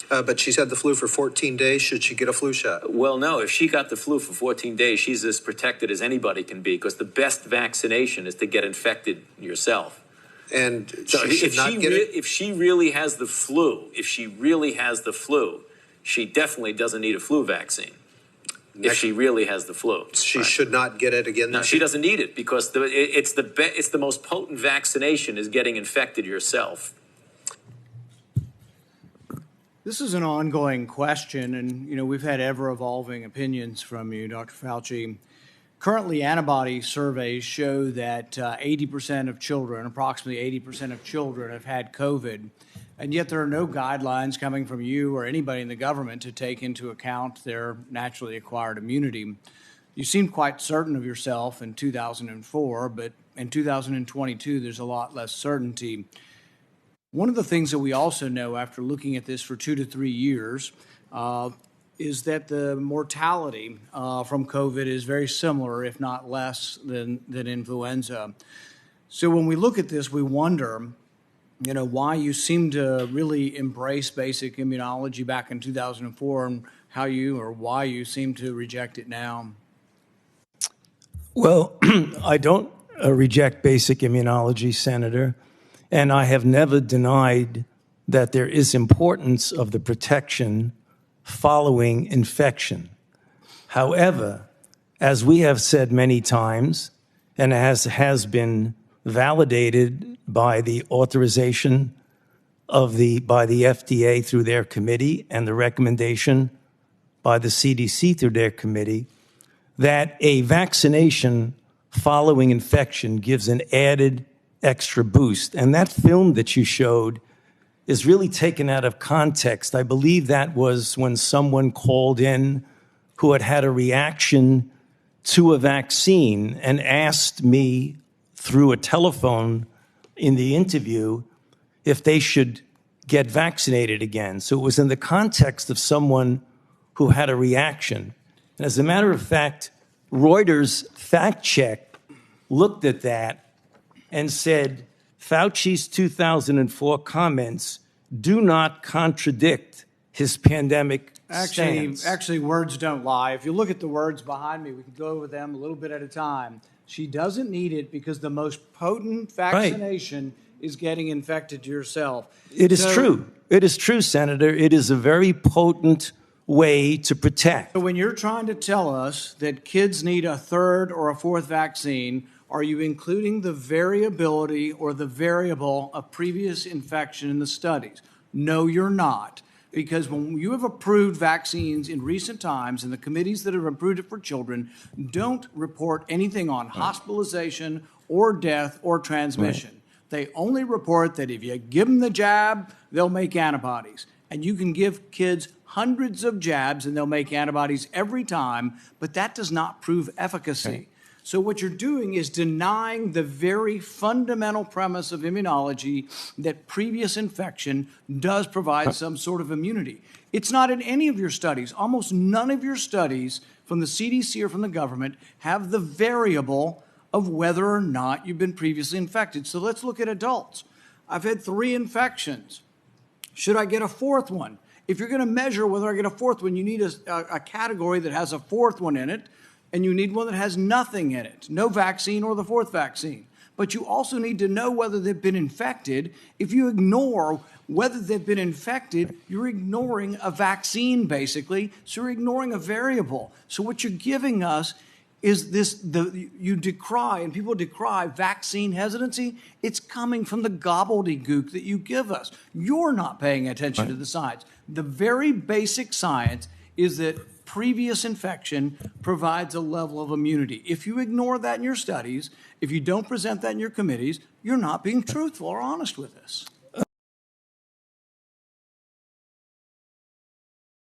But she's had the flu for 14 days. Should she get a flu shot? Well, no. If she got the flu for 14 days, she's as protected as anybody can be, because the best vaccination is to get infected yourself. And so if she really has the flu, she definitely doesn't need a flu vaccine. If she really has the flu, she should not get it again. No, she doesn't need it, because it's the most potent vaccination is getting infected yourself. This is an ongoing question, and we've had ever-evolving opinions from you, Dr. Fauci. Currently, antibody surveys show that 80% of children, approximately 80% of children, have had COVID, and yet there are no guidelines coming from you or anybody in the government to take into account their naturally acquired immunity. You seemed quite certain of yourself in 2004, but in 2022, there's a lot less certainty. One of the things that we also know after looking at this for 2 to 3 years is that the mortality from COVID is very similar, if not less, than influenza. So when we look at this, we wonder, why you seem to really embrace basic immunology back in 2004 and why you seem to reject it now. Well, I don't reject basic immunology, Senator. And I have never denied that there is importance of the protection following infection. However, as we have said many times, and as has been validated by the authorization by the FDA through their committee and the recommendation by the CDC through their committee, that a vaccination following infection gives an added extra boost. And that film that you showed is really taken out of context. I believe that was when someone called in who had had a reaction to a vaccine and asked me through a telephone in the interview if they should get vaccinated again. So it was in the context of someone who had a reaction. And as a matter of fact, Reuters fact check looked at that and said, Fauci's 2004 comments do not contradict his pandemic stance. Actually, words don't lie. If you look at the words behind me, we can go over them a little bit at a time. She doesn't need it because the most potent vaccination is getting infected yourself. It is true. It is true, Senator. It is a very potent way to protect. So when you're trying to tell us that kids need a third or a fourth vaccine, are you including the variability or the variable of previous infection in the studies? No, you're not. Because when you have approved vaccines in recent times, and the committees that have approved it for children don't report anything on hospitalization or death or transmission. They only report that if you give them the jab, they'll make antibodies. And you can give kids hundreds of jabs and they'll make antibodies every time, but that does not prove efficacy. So what you're doing is denying the very fundamental premise of immunology that previous infection does provide some sort of immunity. It's not in any of your studies. Almost none of your studies from the CDC or from the government have the variable of whether or not you've been previously infected. So let's look at adults. I've had 3 infections. Should I get a 4th one? If you're going to measure whether I get a 4th one, you need a category that has a 4th one in it, and you need one that has nothing in it, no vaccine or the 4th vaccine. But you also need to know whether they've been infected. If you ignore whether they've been infected, you're ignoring a vaccine, basically, so you're ignoring a variable. So what you're giving us is you decry, and people decry vaccine hesitancy. It's coming from the gobbledygook that you give us. You're not paying attention to the science. The very basic science is that previous infection provides a level of immunity. If you ignore that in your studies, if you don't present that in your committees, you're not being truthful or honest with us.